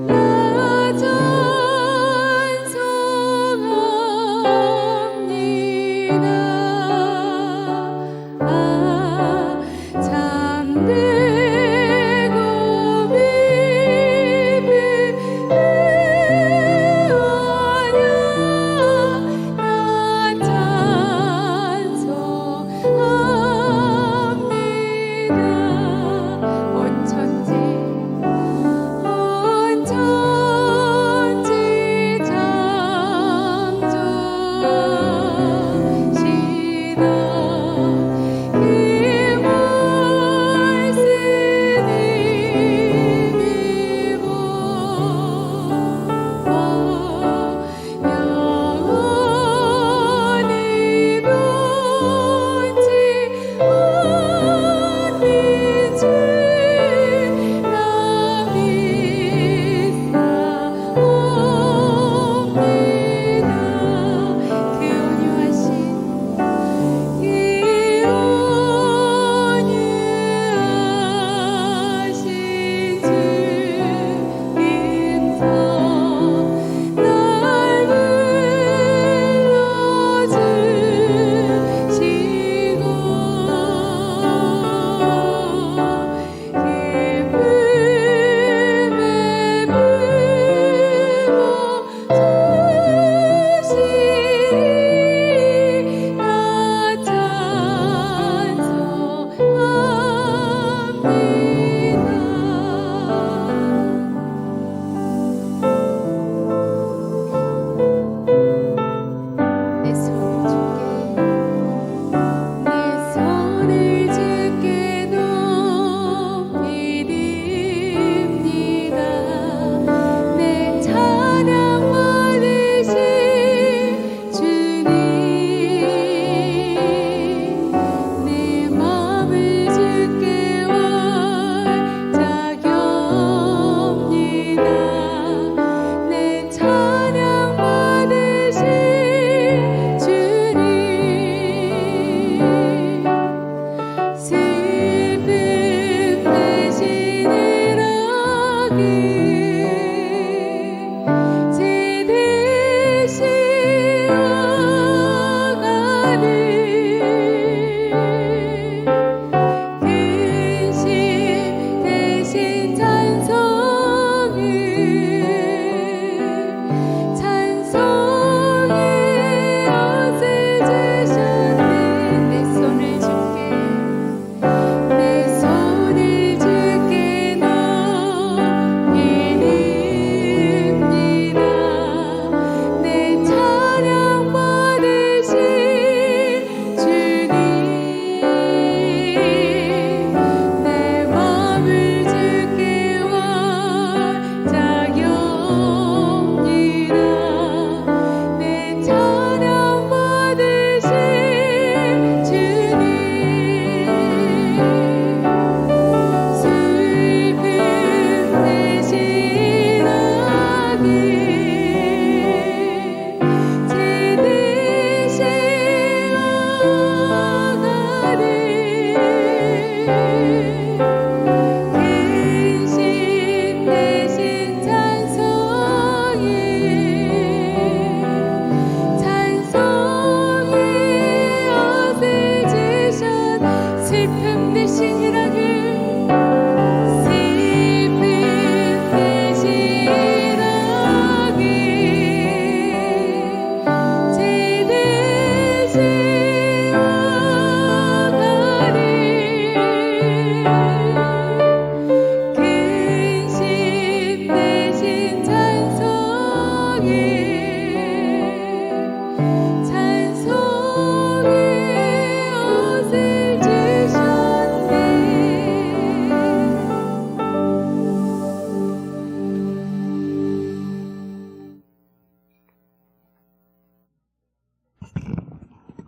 나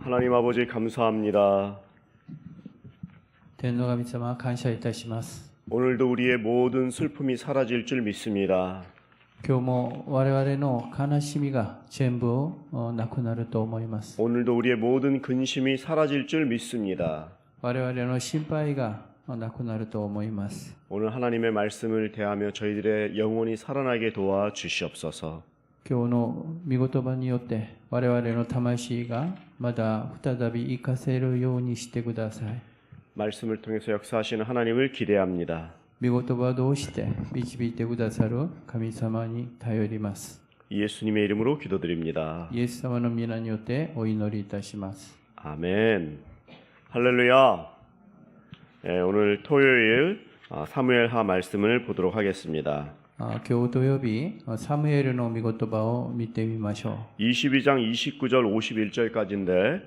하나님 아버지 감사합니다. 天の神様、感謝いたします。 오늘도 우리의 모든 슬픔이 사라질 줄 믿습니다. 今日も我々の悲しみが全部なくなると思います。 오늘도 우리의 모든 근심이 사라질 줄 믿습니다. 我々の心配がなくなると思います。 오늘 하나님의 말씀을 대하며 저희들의 영혼이 살아나게 도와 주시옵소서. 今日の御言葉によって我々の魂がまだ再び生かせるようにしてください。 말씀을 통해서 역사하시는 하나님을 기대합니다. 御言葉を通して導いてくださる神様に頼ります。 예수님의 이름으로 기도드립니다. イエス様の皆によってお祈りいたします。 아멘. 할렐루야. 오늘 토요일 사무엘하 말씀을 보도록 하겠습니다. 今日土曜日、サムエルの御言葉を見てみましょ 22장 29절 51절까지인데 う。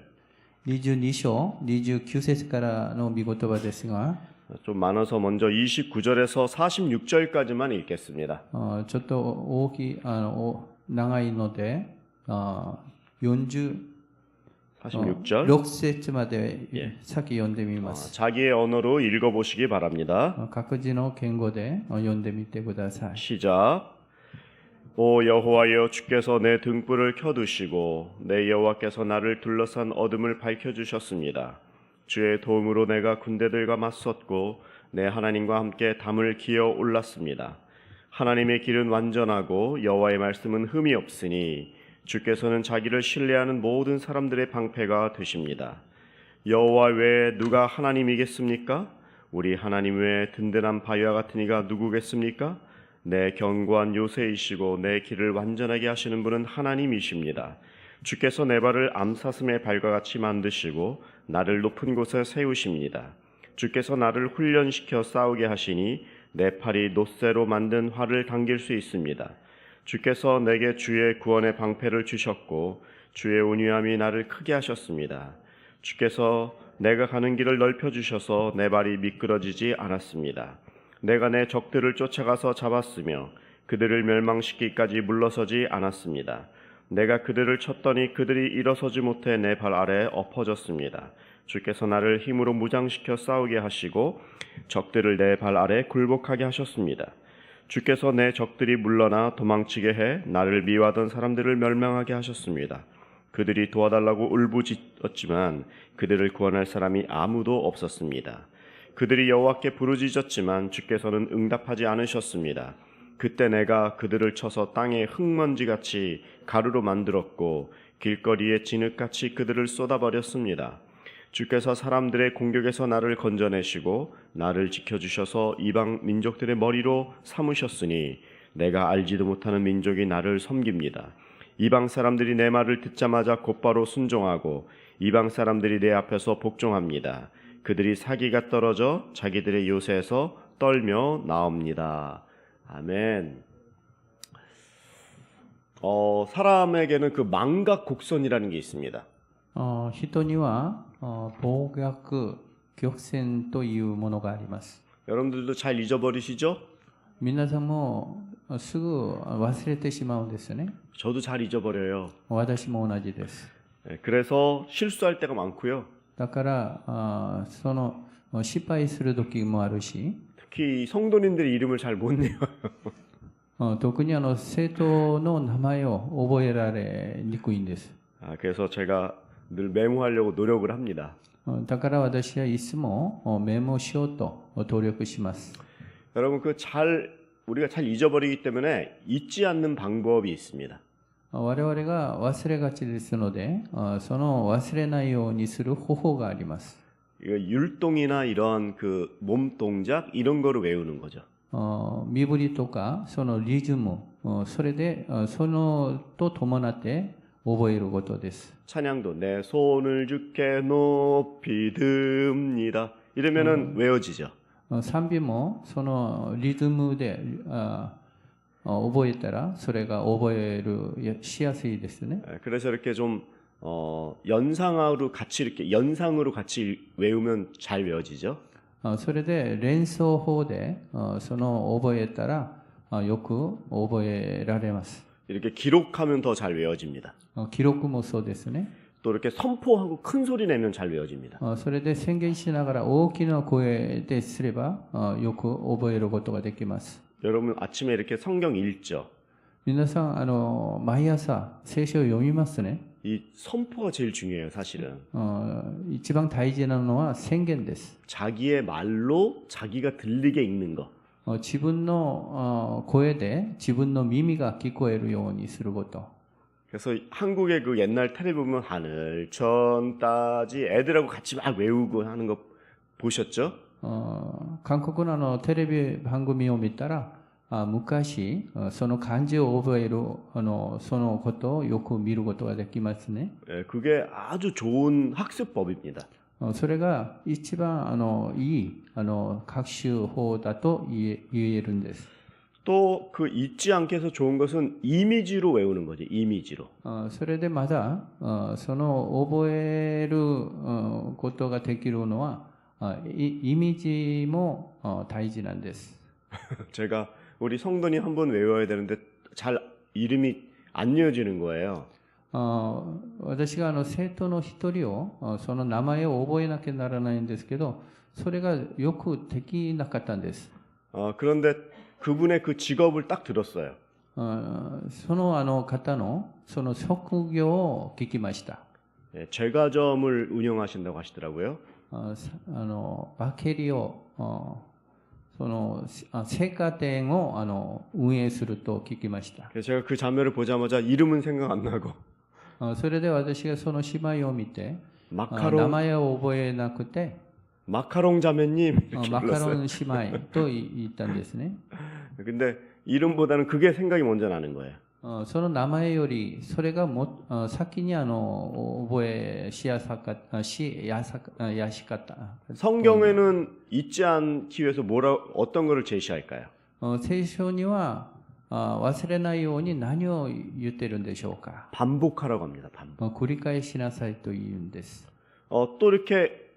22章29節からの御言葉ですが、 좀 많아서 먼저 29절에서 46절까지만 읽겠습니다. ちょっと大きい長いので、46 46절 節まで 예. 先読んでみます。 자기의 언어로 읽어보시기 바랍니다. 各自の言語で読んでみてください。 시작. 오 여호와여 주께서 내 등불을 켜두시고 내 여호와께서 나를 둘러싼 어둠을 밝혀주셨습니다. 주의 도움으로 내가 군대들과 맞섰고 내 하나님과 함께 담을 기어 올랐습니다. 하나님의 길은 완전하고 여호와의 말씀은 흠이 없으니 주께서는 자기를 신뢰하는 모든 사람들의 방패가 되십니다. 여호와 외에 누가 하나님이겠습니까? 우리 하나님 외에 든든한 바위와 같은 이가 누구겠습니까? 내 견고한 요새이시고 내 길을 완전하게 하시는 분은 하나님이십니다. 주께서 내 발을 암사슴의 발과 같이 만드시고 나를 높은 곳에 세우십니다. 주께서 나를 훈련시켜 싸우게 하시니 내 팔이 놋새로 만든 활을 당길 수 있습니다. 주께서 내게 주의 구원의 방패를 주셨고 주의 온유함이 나를 크게 하셨습니다. 주께서 내가 가는 길을 넓혀주셔서 내 발이 미끄러지지 않았습니다. 내가 내 적들을 쫓아가서 잡았으며 그들을 멸망시키기까지 물러서지 않았습니다. 내가 그들을 쳤더니 그들이 일어서지 못해 내 발 아래 엎어졌습니다. 주께서 나를 힘으로 무장시켜 싸우게 하시고 적들을 내 발 아래 굴복하게 하셨습니다. 주께서 내 적들이 물러나 도망치게 해 나를 미워하던 사람들을 멸망하게 하셨습니다. 그들이 도와달라고 울부짖었지만 그들을 구원할 사람이 아무도 없었습니다. 그들이 여호와께 부르짖었지만 주께서는 응답하지 않으셨습니다. 그때 내가 그들을 쳐서 땅에 흙먼지같이 가루로 만들었고 길거리에 진흙같이 그들을 쏟아버렸습니다. 주께서 사람들의 공격에서 나를 건져내시고 나를 지켜주셔서 이방 민족들의 머리로 삼으셨으니 내가 알지도 못하는 민족이 나를 섬깁니다. 이방 사람들이 내 말을 듣자마자 곧바로 순종하고 이방 사람들이 내 앞에서 복종합니다. 그들이 사기가 떨어져 자기들의 요새에서 떨며 나옵니다. 아멘. 사람에게는 그 망각 곡선이라는 게 있습니다. 人には暴虐曲線というものがあります。 여러분들도 잘 잊어버리시죠? 皆さんもすぐ忘れてしまうんですよね。 저도 잘 잊어버려요. 私も同じです。 그래서 실수할 때가 많고요. だからその失敗する時もあるし、 특히 성도님들의 이름을 잘 못 내요. 特に生徒の名前を覚えられにくいんです。 그래서 제가 늘 메모하려고 노력을 합니다. だから私はいつもメモしようと努力します。 여러분 우리가 잘 잊어버리기 때문에 잊지 않는 방법이 있습니다. 我々が忘れがちですので、その忘れないようにする方法があります。 율동이나 이런 그 몸 동작 이런 거를 외우는 거죠. 身振りとかそのリズム、それでそのと伴って覚えることです。 찬양도 내 손을 주께 높이 듭니다. 이러면은 외워지죠. 賛美もそのリズムで覚えたらそれが覚えるしやすいですね。 그래서 이렇게 좀 연상으로 같이 외우면 잘 외워지죠. それで連想法でその覚えたらよく覚えられます。 이렇게 기록하면 더 잘 외워집니다. 記録もそうですね。또 이렇게 선포하고 큰 소리 내면 잘 외워집니다. それで宣言しながら大きな声ですればよく覚えることができます。 여러분 아침에 이렇게 성경 읽죠. 皆さん毎朝聖書を読みますね。 이 선포가 제일 중요해요, 사실은. 一番大事なのは宣言です。 자기의 말로 자기가 들리게 읽는 거. 自分の声で自分の耳が聞こえるようにすること。 그래서 한국의 그 옛날 텔레비 보면 하늘 천 따지 애들하고 같이 막 외우고 하는 거 보셨죠? 韓国のテレビ番組を見たら昔その漢字を覚えるそのことをよく見ることができますね。 예, 그게 아주 좋은 학습법입니다. それが一番いい学習法だと言えるんです。 또 그 잊지 않게 해서 좋은 것은 이미지로 외우는 거지, 이미지로. それでまだその覚えることができるのはイメージも大事なんです。 제가 우리 성도님 한 번 외워야 되는데 잘 이름이 안 이어지는 거예요. 私が生徒の一人をその名前を覚えなきゃならないんですけど、それがよくできなかったんです。 그런데 그분의 그 직업을 딱 들었어요. その方のその職業を聞きました。 예, 제과점을 운영하신다고 하시더라고요. バケリをその青果店を運営すると聞きました。 그래서 제가 그 자매를 보자마자 이름은 생각 안 나고 それで私がその姉妹を見て名 마카롱 前を覚えなくて 마카롱 자매님 이렇게 マカロ 불렀어요. ン姉妹と言ったんですね。 근데 이름보다는 그게 생각이 먼저 나는 거예요. その名前よりそれが先に覚えしやすかったやしかった。 성경에는 잊지 않기 위해서 어떤 거를 제시할까요? 聖書には忘れないように何を言ってるんでしょうか。 반복하라고 합니다. 반복. 繰り返しなさいと言うんです。 또 이렇게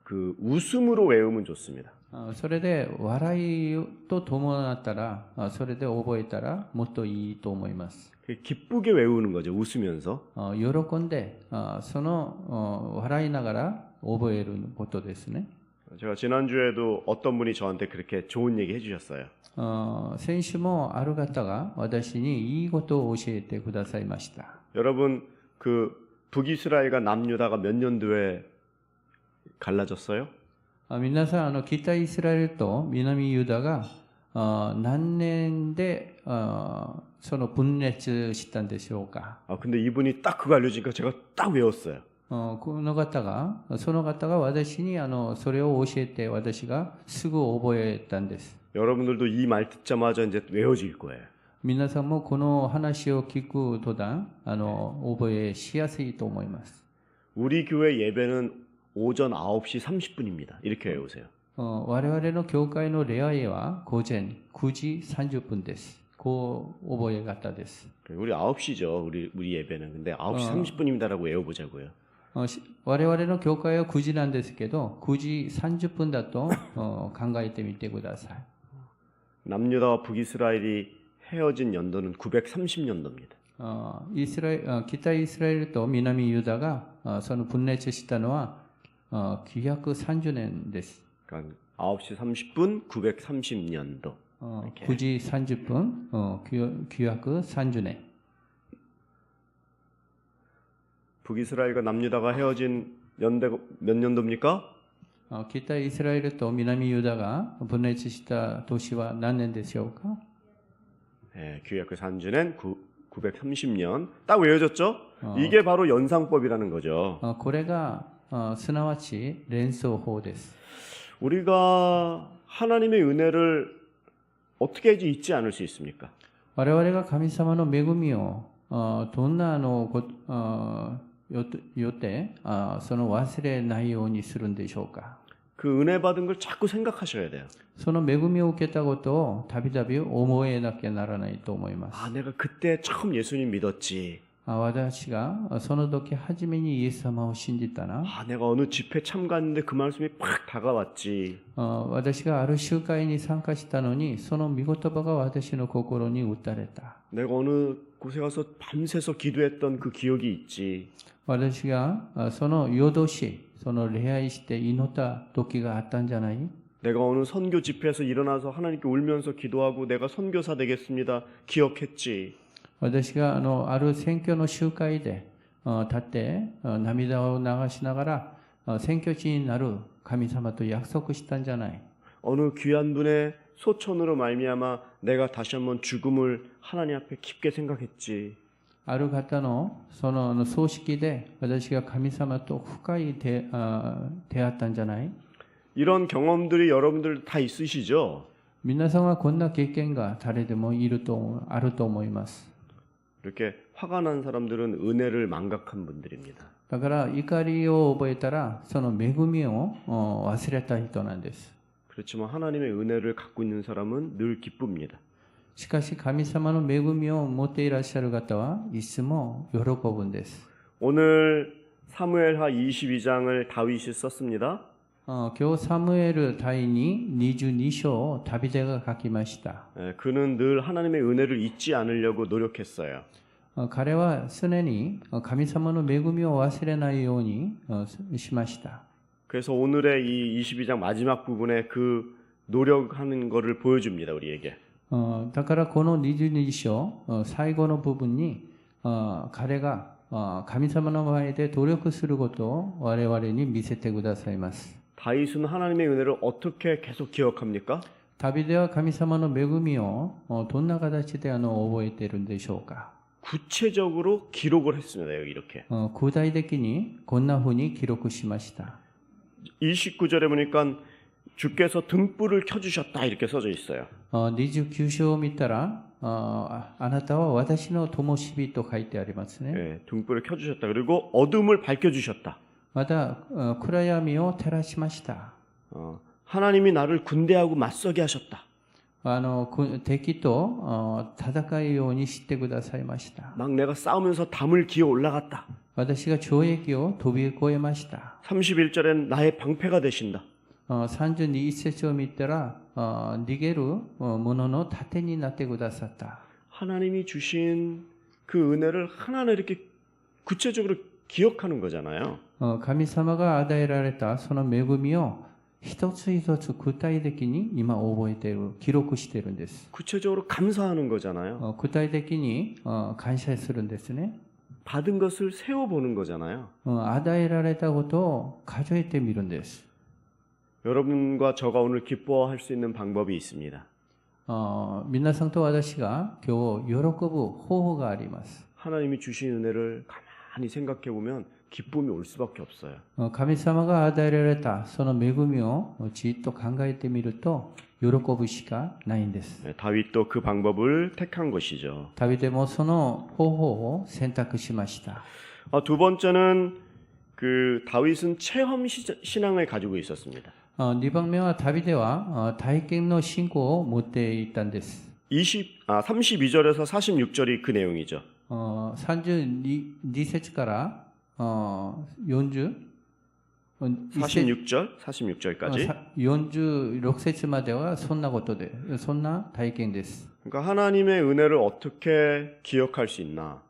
그 웃음으로 외우면 좋습니다. それで笑いと伴ったらそれで覚えたらもっといいと思います。 기쁘게 외우는 거죠. 웃으면서. 喜んでその笑いながら覚えることですね。 제가 지난주에도 어떤 분이 저한테 그렇게 좋은 얘기 해주셨어요. 先週もある方が私にいいことを教えてくださいました。 여러분 그 북이스라엘과 남유다가 몇 년도에 갈라졌어요? 皆さん北イスラエルと南ユダが何年でその分裂したんでしょうか。 근데 이분이 딱 그거 알려주니까 제가 딱 외웠어요. その方が私にそれを教えて私がすぐ覚えたんです。 여러분들도 이 말 듣자마자 이제 외워질 거예요. 皆さんもこの話を聞く途端覚えしやすいと思います。 우리 교회 예배는 오전 9시 30분입니다. 이렇게 외우세요. 我々の教会の礼拝は午前9時30分です。こう覚え方です。 우리 9시죠. 우리 예배는. 근데 9시 30분입니다라고 외워보자고요. 我々の教会は9時なんですけど、9時30分だと考えてみてください。 남유다와 북이스라엘이 헤어진 연도는 930년도입니다. 北イスラエルと南ユダがその分裂したのは930年です。 그러니까 9시 30분 930년도. 9時30分930年。 북이스라엘과 남유다가 헤어진 연대가 몇 년도입니까? 北イスラエルと南ユダが分裂した年は何年でしょうか。 네, 규약의 산주는 930년. 딱 외워졌죠? 이게 바로 연상법이라는 거죠. これがすなわち連想法です。 우리가 하나님의 은혜를 어떻게 해야지 잊지 않을 수 있습니까? 我々が神様の恵みをどんなよってその忘れないようにするんでしょうか。 그 은혜 받은 걸 자꾸 생각하셔야 돼요. その恵みを受けたことをたびたび思えなきゃならないと思います。 내가 그때 처음 예수님 믿었지. 私がその時初めにイエス様を信じたな。 아, 내가 어느 집회 참가했는데 그 말씀이 팍 다가왔지. 私がある集会に参加したのに、その御言葉が私の心に打たれた。 내가 어느 곳에 가서 밤새서 기도했던 그 기억이 있지. 私がその夜通し、その礼拝して祈った時があったんじゃない？ 내가 어느 선교 집회에서 일어나서 하나님께 울면서 기도하고 내가 선교사 되겠습니다. 기억했지. 私がある選挙の集会で立って涙を流しながら選挙地になる神様と約束したんじゃない。 어느 귀한 분의 소천으로 말미암아 내가 다시 한번 죽음을 하나님 앞에 깊게 생각했지. ある方のその葬式で私が神様と深い出会ったんじゃない。 이런 경험들이 여러분들 다 있으시죠? 皆さんはこんな経験が誰でもあると思います。 이렇게 화가 난 사람들은 은혜를 망각한 분들입니다. だから怒りを覚えたらその恵みを忘れた人なんです。 그렇지만 하나님의 은혜를 갖고 있는 사람은 늘 기쁩니다. しかし神様の恵みを持っていらっしゃる方はいつも喜ぶんです。 오늘 사무엘하 22장을 다윗이 썼습니다. 今日サムエル第22章をダビデが書きました。 그는 늘 하나님의 은혜를 잊지 않으려고 노력했어요. 彼は常に神様の恵みを忘れないようにしました。 그래서 오늘의 이 22장 마지막 부분에 그 노력하는 것을 보여줍니다, 우리에게. だからこの22章最後の部分に彼が神様の前で努力することを我々に見せてくださいます。 다윗은 하나님의 은혜를 어떻게 계속 기억합니까? ダビデは神様の恵みをどんな形で覚えているんでしょうか。 구체적으로 기록을 했습니다, 여기 이렇게. 具体的にこんな風に記録しました。 29절에 보니까 주께서 등불을 켜주셨다 이렇게 써져 있어요. 29章を見たらあなたは私の灯火と書いてありますね。 네, 등불을 켜주셨다. 그리고 어둠을 밝혀주셨다. また暗闇を照らしました。 하나님이 나를 군대하고 맞서게 하셨다. 敵と戦うようにしてくださいました。 막 내가 싸우면서 담을 기어 올라갔다. 私が懲役を飛び越えました。 31절엔 나의 방패가 되신다. 32節を見たら逃げる者の盾になってくださった。 하나님이 주신 그 은혜를 하나하나 이렇게 구체적으로 기억하는 거잖아요. 神様が与えられたその恵みを一つ一つ具体的に今覚えている、記録しているんです。 구체적으로 감사하는 거잖아요. 具体的に感謝するんですね。 받은 것을 세워보는 거잖아요. 与えられたことを数えてみるんです。 여러분과 저가 오늘 기뻐할 수 있는 방법이 있습니다. 皆さんと私が今日喜ぶ方法があります。 하나님이 주신 은혜를 가만히 생각해 보면 기쁨이 올 수밖에 없어요. 神様が与えられたその恵みをじっと考えてみると喜ぶしかないんです。 다윗도 그 방법을 택한 것이죠. ダビデもその方法を選択しました。 두 번째는 그 다윗은 체험 신앙을 가지고 있었습니다. 2番目はダビデは体験の信仰を持っていたんです。 32절에서 46절이 그 내용이죠. 32節から40 46절까지 46節まではそんなことで、そんな体験です。 그러니까 하나님의 은혜를 어떻게 기억할 수 있나?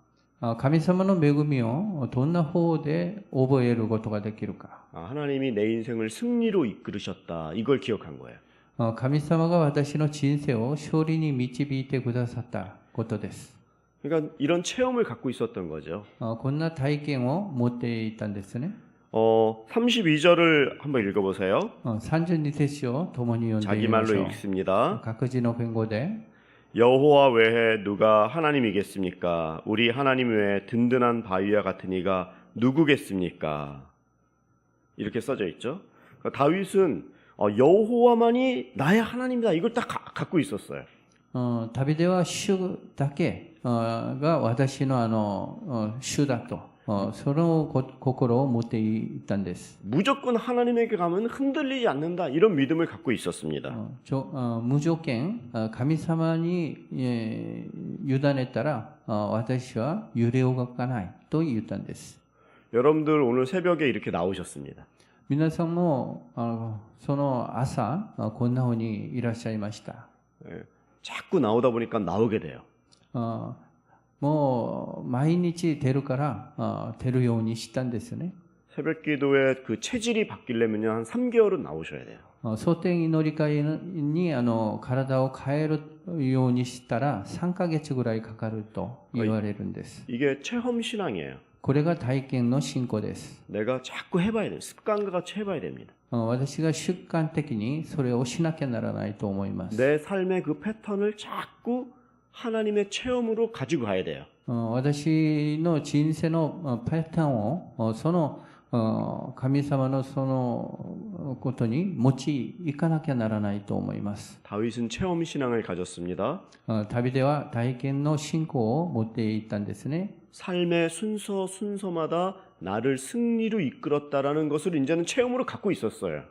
神様の恵みをどんな方で覚えることができるか。 하나님이 내 인생을 승리로 이끌으셨다. 이걸 기억한 거예요. 神様が私の人生を勝利に導いてくださったことです。 그러니까 이런 체험을 갖고 있었던 거죠. こんな体験を持っていたんですね。 32절을 한번 읽어보세요. 32節を共に読んで 자기 みまし 말로 ょう。 읽습니다. 各自の言語で。 여호와 외에 누가 하나님이겠습니까? 우리 하나님 외에 든든한 바위와 같은 이가 누구겠습니까? 이렇게 써져 있죠. 그러니까 다윗은 여호와만이 나의 하나님이다. 이걸 딱 갖고 있었어요. ダビデは主だけが私の主だとその心を持っていたんです。 무조건 하나님에게 가면 흔들리지 않는다. 이런 믿음을 갖고 있었습니다. 無条件神様に、委ねたら私は揺れ動かないと言ったんです。 여러분들 오늘 새벽에 이렇게 나오셨습니다. 皆さんもその朝こんなふうにいらっしゃいました。 자꾸 나오다 보니까 나오게 돼요. もう毎日出るから出るようにしたんですね。 새벽 기도에 그 체질이 바뀌려면 한 3개월은 나오셔야 돼요. 蒼天祈り会に体を変えるようにしたら3ヶ月ぐらいかかると言われるんです。 이게 체험 신앙이에요. これが体験の信仰です。 내가 자꾸 해봐야 돼요. 습관과 같이 해봐야 됩니다. 私が習慣的にそれをしなきゃならないと思います。 내 삶의 그 패턴을 자꾸 하나님의 체험으로 가지고 가야 돼요. 私の人生のパターンをその神様のそのことに持ちいかなきゃならないと思います。 다윗은 체험 신앙을 가졌습니다. 旅では体験の信仰を持っていったんですね。 삶의 순서마다 나를 승리로 이끌었다라는 것을 이제는 체험으로 갖고 있었어요.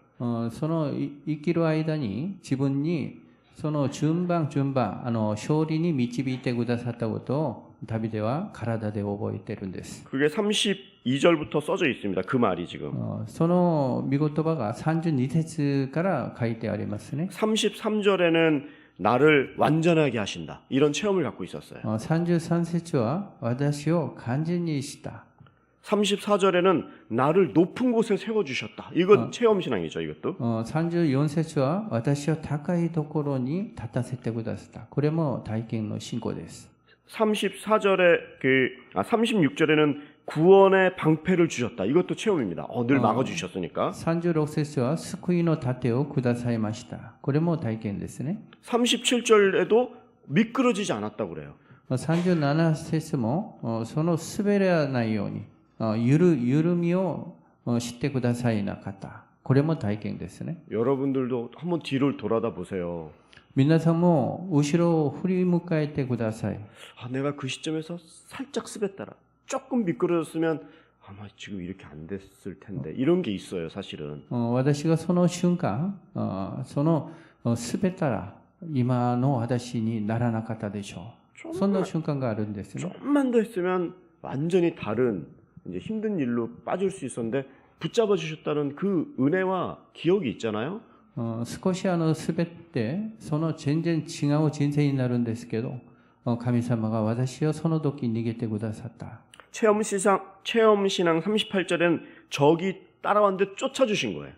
その生きる間に自分にその順番勝利に導いてくださったことを旅では体で覚えているんです。 그게 32절부터 써져 있습니다. 그 말이 지금. その御言葉が32節から書いてありますね。 33절에는 나를 완전하게 하신다. 이런 체험을 갖고 있었어요. 33節は私を完全にした。 34절에는 나를 높은 곳에 세워주셨다. 이건 체험 신앙이죠, 이것도. 34節は私を高いところに立たせてくださった。これも体験の信仰です。 36절에는 구원의 방패를 주셨다. 이것도 체험입니다. 늘 막아주셨으니까. 36節は救いの盾をくださいました。これも体験ですね。 37절에도 미끄러지지 않았다고 그래요. 37節もその滑らないように緩みをしてくださいなかった。これも体験ですね。 여러분들도 한번 뒤를 돌아다 보세요. 皆さんも後ろを振り向かえてください。 내가 그 시점에서 살짝 스베따라. 조금 미끄러졌으면 아마 지금 이렇게 안 됐을 텐데. 이런 게 있어요, 사실은. 私がその瞬間その滑ったら今の私にならなかったでしょう。そんな瞬間があるんですね。 좀만 더 했으면 완전히 다른 이제 힘든 일로 빠질 수 있었는데 붙잡아 주셨다는 그 은혜와 기억이 있잖아요. 少し滑ってその全然違う人生になるんですけど神様が私をその時逃げてくださった。 체험 신앙 38절에는 적이 따라왔는데 쫓아주신 거예요.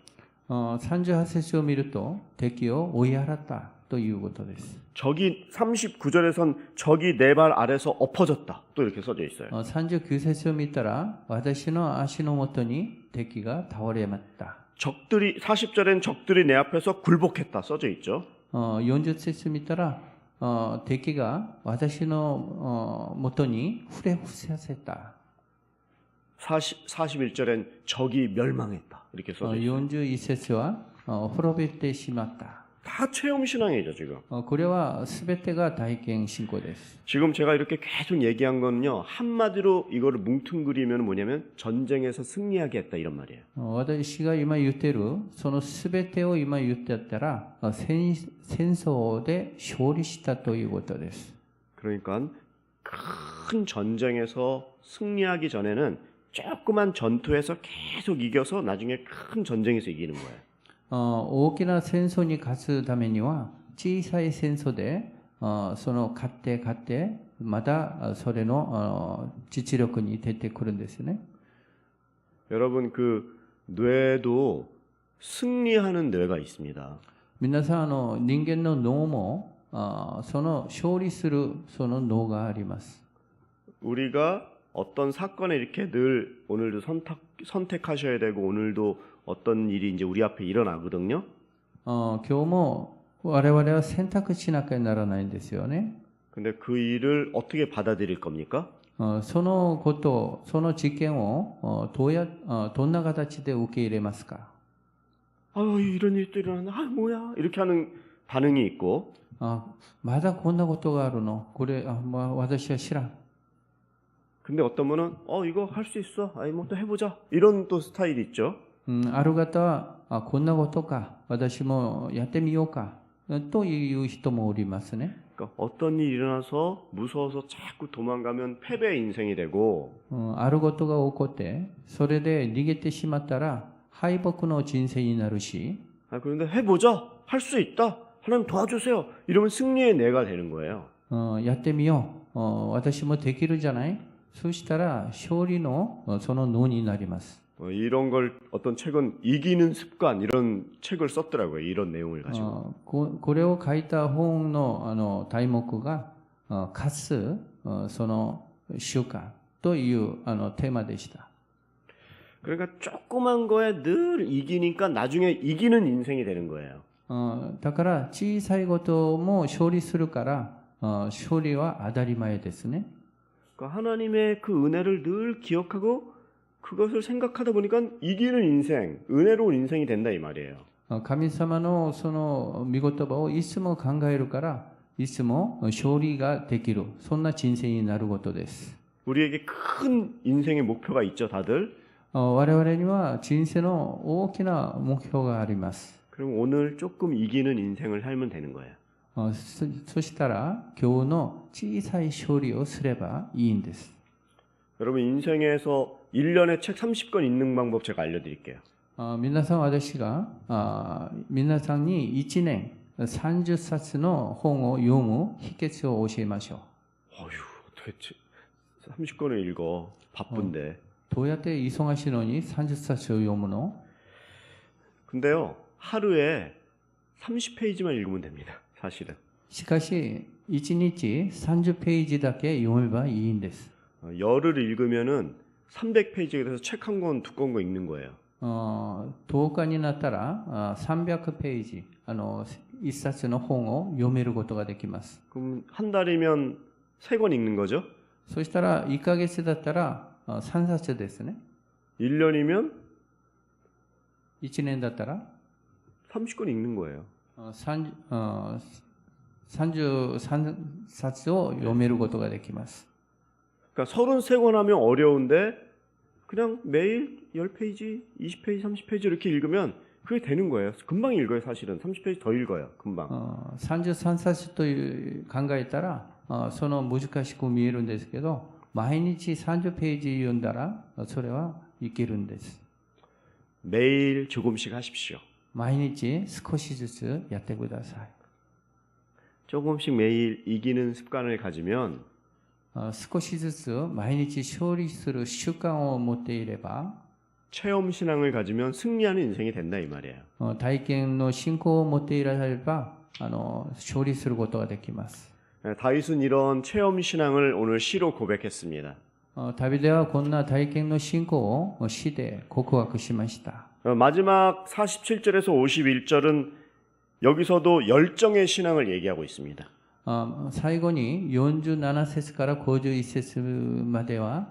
38節を見ると敵を追い払ったということです。 적이 39절에선 적이 내 발 아래서 엎어졌다. 또 이렇게 써져 있어요. 39節を見たら私の足の元に敵が倒れました。 적들이 40절엔 적들이 내 앞에서 굴복했다 써져 있죠. 40節見たら敵が私の元に触れ伏せさせた。 41절엔 적이 멸망했다. 이렇게 써져 있어요. 41節は滅びてしまった。 다 체험 신앙이죠, 지금. これは全てが体験信仰です。 지금 제가 이렇게 계속 얘기한 거는요. 한마디로 이거를 뭉뚱그리면 뭐냐면 전쟁에서 승리하게 했다 이런 말이에요. 私が今言っているその全てを今言ってたら戦争で勝利したということです。 그러니까 큰 전쟁에서 승리하기 전에는 조그만 전투에서 계속 이겨서 나중에 큰 전쟁에서 이기는 거예요. 大きな戦争に勝つためには小さい戦争でその勝ってまたそれの実力に出てくるんですね。 여러분 그 뇌도 승리하는 뇌가 있습니다. 皆さん人間の脳もその勝利するその脳があります。 우리가 어떤 사건에 이렇게 늘 오늘도 선택하셔야 되고 오늘도 어떤 일이 이제 우리 앞에 일어나거든요. 今日も我々は選択しなきゃならないんですよね。 근데 그 일을 어떻게 받아들일 겁니까? そのことその事件をどんな形で受け入れますか？ 이런 일도 일어나나? 뭐야? 이렇게 하는 반응이 있고 まだこんなことがあるの？これ私は知らん。 근데 어떤 분은 이거 할 수 있어. 아니 뭐 또 해보자. 이런 또 스타일이 있죠. ある方は、こんなことか、私もやってみようか、という人もおりますね。 그러니까 어떤 일이 일어나서 무서워서 자꾸 도망가면 패배 인생이 되고 あることが起こって、それで逃げてしまったら、敗北の人生になるし、 그런데 해보자. 할 수 있다. 하나님 도와주세요. 이러면 승리의 내가 되는 거예요. やってみよう、私もできるじゃない。そうしたら、勝利のその脳になります。 이런 걸 어떤 책은 이기는 습관 이런 책을 썼더라고요. 이런 내용을 가지고. これを書いた本の題目が、勝つその習慣というテーマでした。 그러니까 조그만 거에 늘 이기니까 나중에 이기는 인생이 되는 거예요. だから小さいことも勝利するから、勝利は当たり前ですね。 그러니까 하나님의 그 은혜를 늘 기억하고 그것을 생각하다 보니까 이기는 인생, 은혜로운 인생이 된다 이 말이에요. 神様のその御言葉をいつも考えるから、いつも勝利ができる、そんな人生になることです。 우리에게 큰 인생의 목표가 있죠, da들. 我々には人生の大きな目標があります。 그럼 오늘 조금 이기는 인생을 살면 되는 거예요. そしたら今日の小さい勝利をすればいいんです。 여러분 인생에서 1년에 책 30권 읽는 방법 제가 알려드릴게요. 皆さん私が皆さんに1年30冊の本を読む秘訣を教えましょう。 어휴, 어떻게 30권을 읽어? 바쁜데. どうやって忙しいのに30冊を読むの？ 근데요, 하루에 30페이지만 읽으면 됩니다. 사실은. しかし1日30ページだけ読めばいいんです。 열을 읽으면은 300페이지에 대해서 책 한 권 두꺼운 거 읽는 거예요. 10日になったら300ページ1冊の本を読めることができます。 그럼 한 달이면 3권 읽는 거죠? そしたら1ヶ月だったら3冊ですね。 1년이면 1年だったら 30권 읽는 거예요. 33冊を読めることができます。 그러니까 33권 하면 어려운데 그냥 매일 10페이지, 20페이지, 30페이지 이렇게 읽으면 그게 되는 거예요. 금방 읽어요, 사실은. 30페이지 더 읽어요, 금방. 33冊という考えたらその難しく見えるんですけど、毎日30ページ読んだらそれはいけるんです。 매일 조금씩 하십시오. 毎日少しずつやってください。 조금씩 매일 이기는 습관을 가지면 少しずつ毎日勝利する習慣を持っていれば 체험 신앙을 가지면 승리하는 인생이 된다 이 말이에요. 体験の信仰を持っていられれば勝利することができます。 다윗은 이런 체험 신앙을 오늘 시로 고백했습니다. ダビデはこんな体験の信仰を詩で告白しました。 마지막 47절에서 51절은 여기서도 열정의 신앙을 얘기하고 있습니다. 最後に47節から51節までは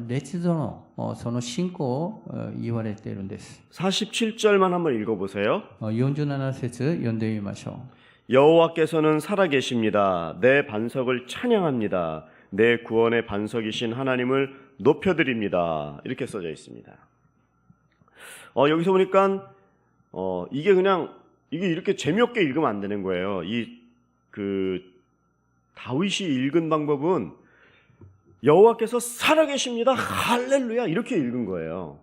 烈度のその信仰を言われているんです。 47절만 한번 읽어보세요. 47節読んでみましょう。 여호와께서는 살아계십니다. 내 반석을 찬양합니다. 내 구원의 반석이신 하나님을 높여드립니다. 이렇게 써져 있습니다. 여기서 보니까 이게 그냥 이게 이렇게 재미없게 읽으면 안 되는 거예요. 다윗이 읽은 방법은 여호와께서 살아계십니다. 할렐루야 이렇게 읽은 거예요.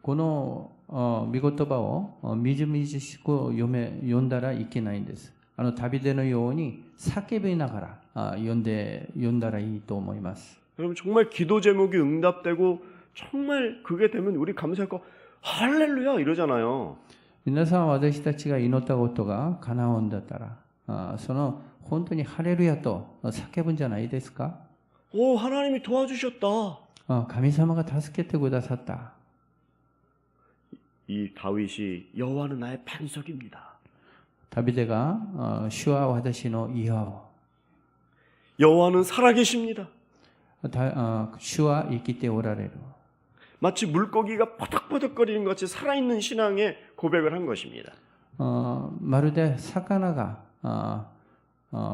この御言葉をみずみずしく読んだらいけないんです。ダビデのように叫びながら読んだらいいと思います。 여러분 정말 기도 제목이 응답되고 정말 그게 되면 우리 감사할 거 할렐루야 이러잖아요. 皆さん私たちが祈ったことが叶うんだったらその本当にハレルヤと叫ぶんじゃないですか？ 오 하나님이 도와주셨다. 神様が助けてくださった。 이 다윗이 여호와는 나의 반석입니다. ダビデが主は私の岩。 여호와는 살아계십니다. 主は生きておられる。 마치 물고기가 버덕버덕거리는 것 같이 살아있는 신앙의 고백을 한 것입니다. まるで魚が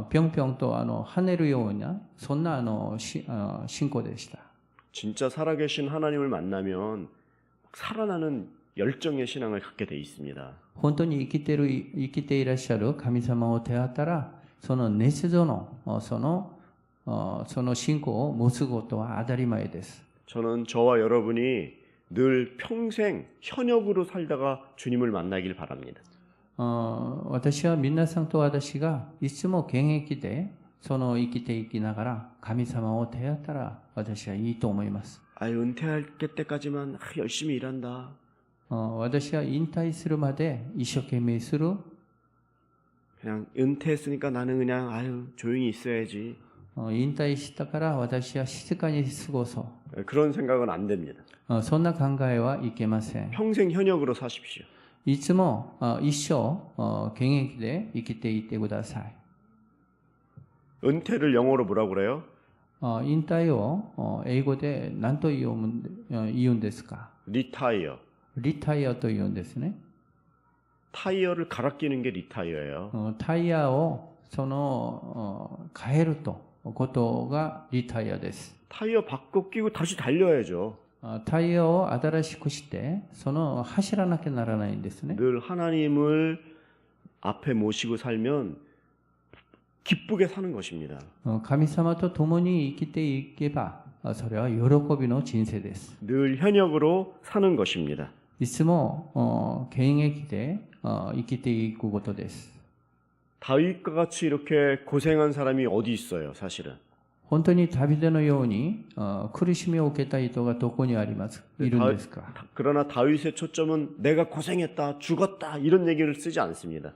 ぴょんぴょんと跳ねるようなそんな信仰でした。 진짜 살아계신 하나님을 만나면 살아나는 열정의 신앙을 갖게 돼 있습니다. 本当に生きていらっしゃる神様を出会ったら、その熱情のその信仰を持つことは当たり前です。 저는 저와 여러분이 늘 평생 현역으로 살다가 주님을 만나길 바랍니다. 私は皆さんと私がいつも現役で生きていきながら神様を出会ったら私はいいと思います。 은퇴할 때까지만 열심히 일한다. 私は引退するまで一生懸命する。 그냥 은퇴했으니까 나는 그냥 조용히 있어야지. 引退したから私は静かに過ごそ 그런 생각은 안 됩니다. う。そんな考えはいけません。 평생 현역으로 사십시오. いつも一生現役で生きていってください。 은퇴를 영어로 뭐라고 그래요? 引退を英語で何と言うんですか？ 리타이어. リタイアと言うんですね。 타이어를 갈아 끼는 게 리타이어예요. タイヤを変えることがリタイアです。 타이어 바꿔 끼고 다시 달려야죠. タイヤを新しくして走らなきゃならないんですね。 늘 하나님을 앞에 모시고 살면 기쁘게 사는 것입니다. 神様と共に生きていけばそれは喜びの人生です。 늘 현역으로 사는 것입니다. いつも現役で生きていくことです。 다윗과 같이 이렇게 고생한 사람이 어디 있어요, 사실은. 本当にダビデのように苦しみを受けた人がどこにいるんですか？ 그러나 다윗의 초점은 내가 고생했다, 죽었다 이런 얘기를 쓰지 않습니다.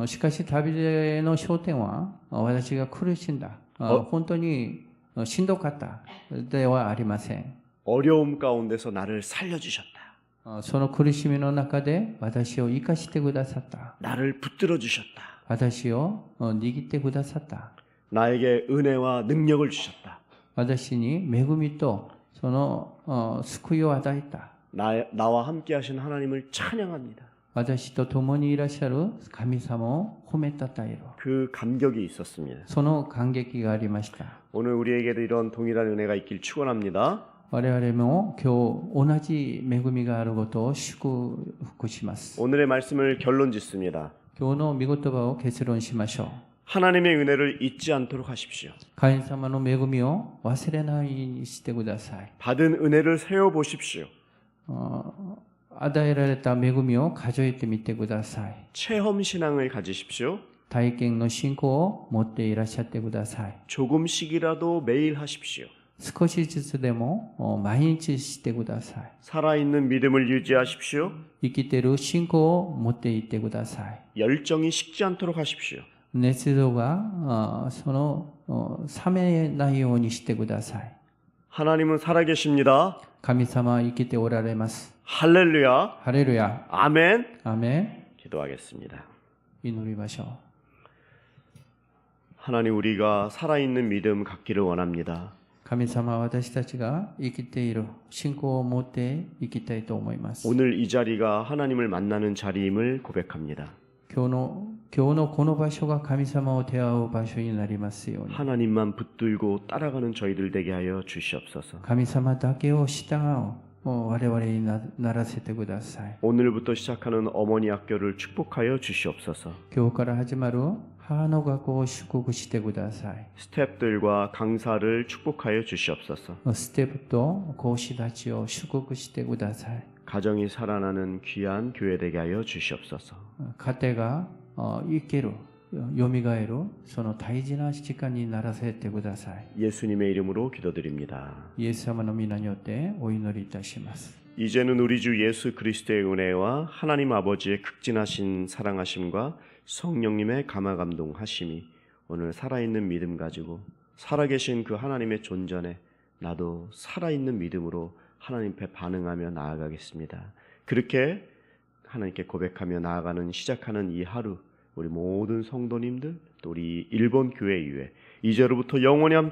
しかしダビデの焦点は私が苦しんだ、本当にしんどかったではありません。 어려움 가운데서 나를 살려주셨다. その苦しみの中で私を生かしてくださった。 나를 붙들어 주셨다. 私を握ってくださった。 나에게 은혜와 능력을 주셨다. 私に恵みと救いを与えた。 나와 함께 하신 하나님을 찬양합니다. 私と共にいらっしゃる神様を褒めたたえる。 그 감격이 있었습니다. その感激がありました。 오늘 우리에게도 이런 동일한 은혜가 있길 축원합니다. 我々も今日同じ恵みがあることを祝福します。 오늘의 말씀을 결론 짓습니다. 今日の御言葉を結論しましょう。 하나님의 은혜를 잊지 않도록 하십시오. 神様の恵みを忘れないようにしてください。 받은 은혜를 세어 보십시오. 与えられた恵みを数えてみてください。 체험 신앙을 가지십시오. 体験の信仰を持っていらっしゃってください。 조금씩이라도 매일 하십시오. 少しずつでも毎日してください。 살아있는 믿음을 유지하십시오. 生きている信仰を持っていってください。 열정이 식지 않도록 하십시오. 熱度が冷めないようにしてください。 하나님은 살아계십니다. 神様は生きておられます。 할렐루야. ハレルヤ。 아멘. アメン。 기도하겠습니다. 祈りましょう。 하나님, 우리가 살아있는 믿음 갖기를 원합니다. 神様は私たちが生きている信仰を持って生きたいと思います。 오늘 이 자리가 하나님을 만나는 자리임을 고백합니다. 今日のこの場所が神様を出会う場所になりますように。 하나님만 붙들고 따라가는 저희들 되게 하여 주시옵소서. 神様だけを従う我々にならせてください。 오늘부터 시작하는 어머니 학교를 축복하여 주시옵소서. 今日から始まる母の学校を祝福してください。 스태프들과 강사를 축복하여 주시옵소서. ステップと講師たちを祝福してください。 가정이 살아나는 귀한 교회 되게 하여 주시옵소서. 家庭が生きる、よみがえるその大事な時間にならせてください。 예수님의 이름으로 기도드립니다. イエス様の皆によってお祈りいたします。 이제는 우리 주 예수 그리스도의 은혜와 하나님 아버지의 극진하신 사랑하심과 성령님의 감화감동하심이 오늘 살아있는 믿음 가지고 살아계신 그 하나님의 존전에 나도 살아있는 믿음으로 하나님 앞에 반응하며 나아가겠습니다. 그렇게 하나님께 고백하며 나아가는 시작하는 이 하루 우리 모든 성도님들 또 우리 일본 교회 이외 이제로부터 영원히 함께